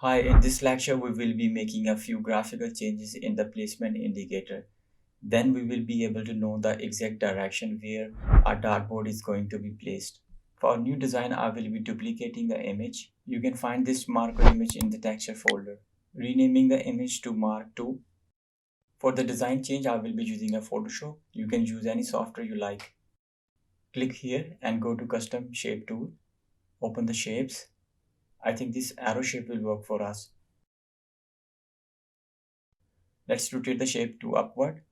Hi, in this lecture we will be making a few graphical changes in the placement indicator. Then we will be able to know the exact direction where our dartboard is going to be placed. For our new design, I will be duplicating the image. You can find this marker image in the texture folder. Renaming the image to Mark 2. For the design change, I will be using a Photoshop. You can use any software you like. Click here and go to Custom Shape tool. Open the shapes. I think this arrow shape will work for us. Let's rotate the shape to upward.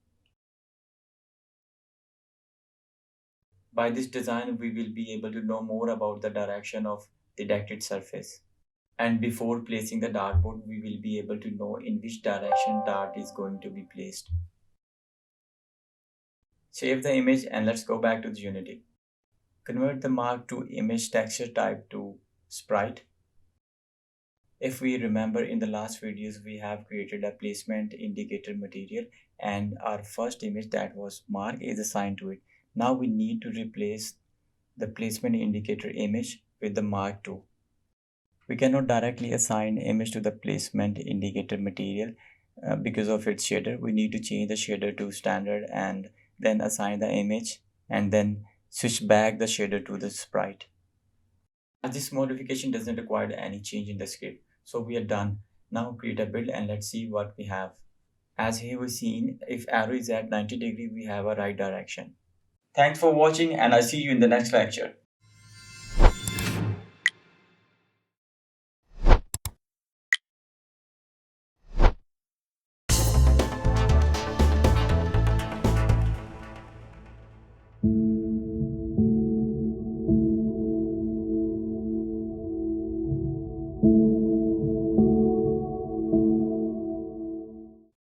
By this design, we will be able to know more about the direction of the dactyl surface. And before placing the dartboard, we will be able to know in which direction dart is going to be placed. Save the image and let's go back to the Unity. Convert the mark to image texture type to sprite. If we remember in the last videos, we have created a placement indicator material and our first image that was mark is assigned to it. Now we need to replace the placement indicator image with the mark 2. We cannot directly assign image to the placement indicator material because of its shader. We need to change the shader to standard and then assign the image and then switch back the shader to the sprite. As this modification doesn't require any change in the script, so we are done. Now create a build and let's see what we have. As here we seen, if arrow is at 90 degree, we have a right direction. Thanks for watching and I'll see you in the next lecture.